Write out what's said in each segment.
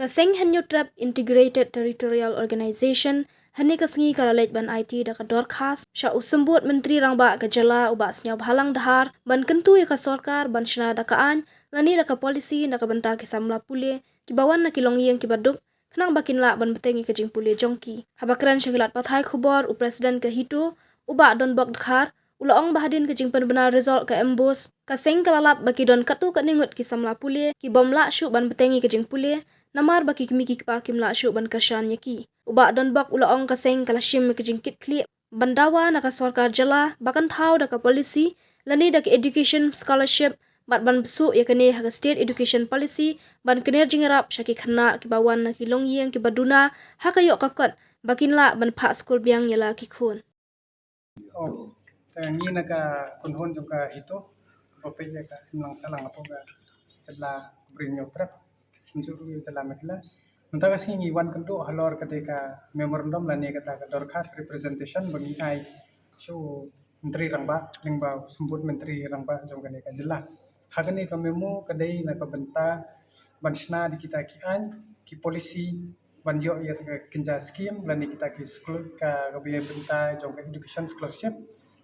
Kaseng Henyo Trap Integrated Territorial Organization hani kasengi karalej ban IT da ka dorkhas sya usembut menteri rangba ka jela ubak senyau halang dahar ban kentu ya ka sorkar ban shna da ka an ngani da ka polisi da ka benta ki samla pule ki bawan na ki longyeng ki baduk kenang bakin la ban betengi ka jing pule jongki habakran syagilat pathai khubor u presiden ka hito ubak don bok dakhar ulaong bahadin ke jing benar result ke embus kaseng kalalap baki don katu ka ningut ki samla pule ki bomla syu ban betengi ke jing pule namar baki kimiki kipa kimla syu ban kashan yaki ubak don bak ulaong kaseng kalashim ke jingkit kli bandawa naka sorkar jela bakan thau da ka policy lani da ka education scholarship bat ban besu yakane ha state education policy ban kener jingarap syaki khana ki bawan na ki longyeng ki baduna ha kayok kakot bakin la ban pha school biang yala ki khun ni naka kunhon juga itu ope ya ka nang salang apo ga jela brinyo trap njuru jela mekla Untuk kasi wan kento halor ketika memorandum lani kata dorkas representation bagi ai so menteri rangba lingba sembut menteri rangba jong kane ka jela hagani ka memo kadai na ka benta bansna di kita ki an ki polisi banjo ya ka kinja scheme lani kita ki school ka biya benta jong ka education scholarship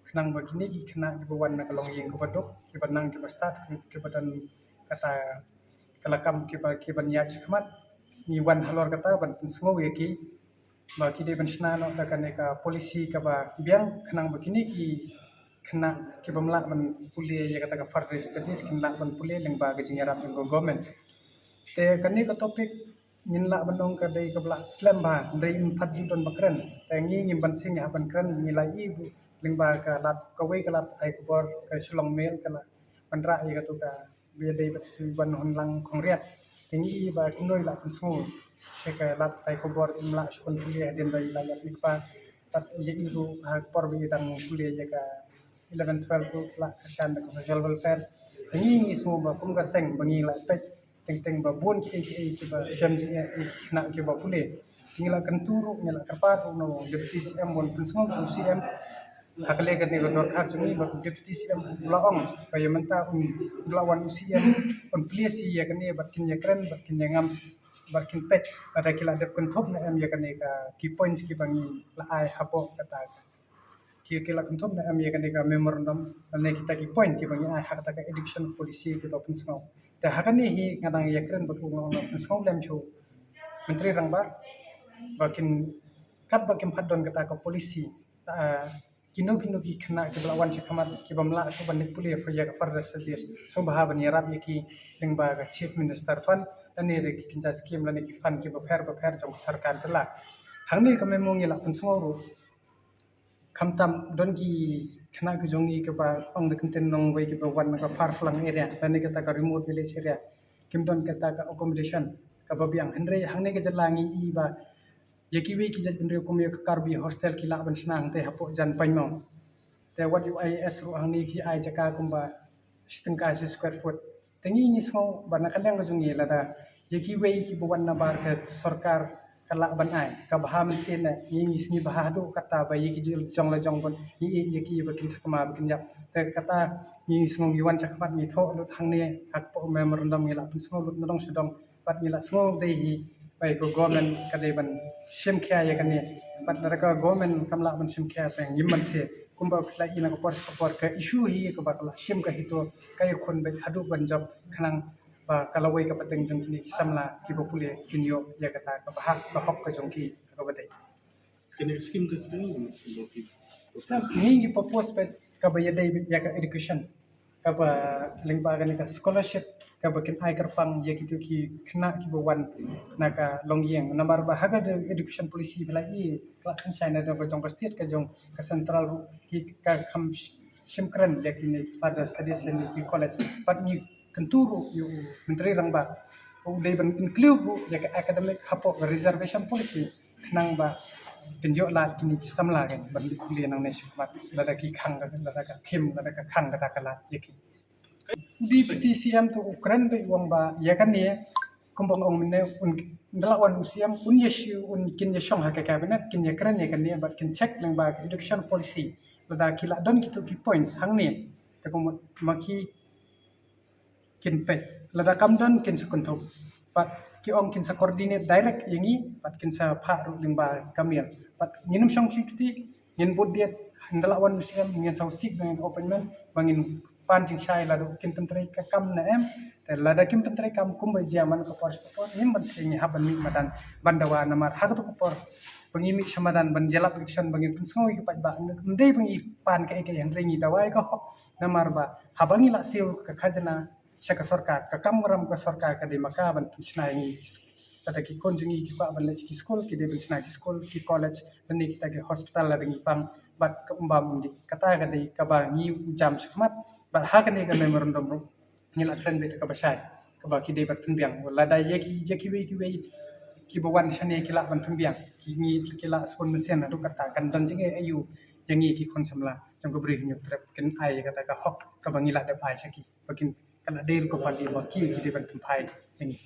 kenang begini ki kena ki bawan na kalong yang kebadok ki banang ki bastat ki badan kata kelakam ki banya chikmat ni wan halor kata ban pensengo yaki ba ki de bensna no da kan ka polisi ka ba biang kenang begini ki kena ki bamla ban pule ya kata ka further studies kena ban pule leng ba ga jingarap ng government te kani ka topik nin la banong ka dai ka bla slam ba dai in phat ju don bakran te ngi ngim ban sing ya ban kran ni lai i leng ba ka lat ka wei ka lat ai ko bor ka shlong mel ka la ban ra ya ka to ka bi dai ban hon lang khong riat Tinggi ba kunoi la kunsu seka lat tai kobor imla shukun kuliah den bai la yak nikpa pat ye iru ha por bi dang kuliah ya ka 11 12 tu la kashan da social welfare tinggi ngi semua ba kum ka seng bangi la pek teng ba bon ki ba sham ji na ki ba kuliah tinggi la kenturu nya la kapar no deputy cm bon kunsu cm hakle kan ni gor khar chumi ba deputy cm laong ba yamanta lawan cm on place ya kan ni bat kin ya kren bat kin ya ngam bat kin pet ada kila dep kun thop na em ya kan ni ka key points ki bangi la ai hapo kata ki kila kun thop na em ya kan ni ka memorandum ne kita ki point ki bangi ai hakata ka education policy ki ba pun sngau ta hakan ni hi ngadang ya kren bat ung pun sngau lem chu menteri rangba bakin kat bakin phadon kata ka polisi kino ki kena ki belawan si kamat ki bamla ko banik puli fa ya further studies so baha ban yarab ki lengba ka chief minister fan ani re ki kinja scheme lani ki fan ki ba pher jong sarkar jela hangni ka memong yela pun sngoro khamtam don ki kena ki jongi ke ba ong de kenten nong wei ki ba wan ka far flang area lani kata ka remote village area kimdon kata ka accommodation ka ba biang henre hangne ke jela ngi i ba Yaki we ki jat benre kumya karbi hostel ki la ban snang te hapo jan paimong te what you is ru ang ni ki ai jaka kumba stengka square foot tengi ni smo bana kadang ka jungi lada yaki we ki buwan na bar ka sarkar kala ban ai ka baha men sin na ni sni baha do kata ba yaki jong la jong bon ni yaki ba kin sakma ba kin yap te kata ni smo yuan chakmat ni tho lut hang ne hak po memorandum ni la pun smo lut nodong sedong pat ni la smo dei hi baik government kadai ban sim kya ya kan ni pat mereka government kamla ban sim kya peng yimman se kumba phla ina ko por ka issue hi ko ba kala sim ka hito kai khon be hadu ban job khanang ba kalawai ka pateng jong ni samla ki popule kinyo ya kata ka ba hok ka jong ki ka ba dai kini skim ka tu skim ki ni propose pe ka ba ya dai ya ka education ka ba lingba ka scholarship ka bakin ai karpang je kitu ki kena ki bawan naka longyeng nambar ba haga de education policy bela i ka kan china de jong state ka jong ka central ki ka kham simkran je ki father studies in ki college but ni kenturu yu menteri rangba they ban include ya ka academic hapo reservation policy nang ba penjo la kini ki samla kan ban kuliah nang ne sikmat lada ki khang lada ka khim lada ka khang kata kala yaki di TCM tu Ukraine be wong ba ya kan ni kumpong ong mene un dalawan usiam un yesu un kin yeshong ha ka cabinet kin ya kran ya kan ni but kin check lang ba education policy lada kila don kitu ki points hang ni te maki kin pe lada kam don kin sukun thop but ki ong kin sa coordinate direct yangi pat kin sa pha ru lingba kamil pat nginum shong kiti ngin budiet handalawan musim ngin sa usik ngin openman bangin pan jing shai la do kin tentrai ka kam na em te la da kim tentrai kam kum ba jaman ko por ngin ban singi haban mi madan bandawa namar ha ko por pengimi samadan ban jalap election bangin pensoi ke pat ba ndai pengi pan ke yang rengi dawai ko namar ba habangi la siu ka khazana syaka sarkar ka kamram ka sarkar ka de maka ban pusna ini tata ki konjungi ki pa ban le ki school ki de ban sna ki school ki college ban ni kita ki hospital la ringi pang bat ka umbam di kata ka de ka ba ngi jam sakmat bat ha ka ne ka memorandum ro ni la tren be ka ba shai ka ba ki de bat penbiang wala da ye ki we ki bawan shane ki la ban penbiang ki ngi ki la spon mesen adu kata kan dan jinge ayu yang ngi ki kon samla jam ko bri nyu trap ken ai kata ka hok ka ba ngi la de pai saki bakin kana der ko pali ba ki de ban pai ini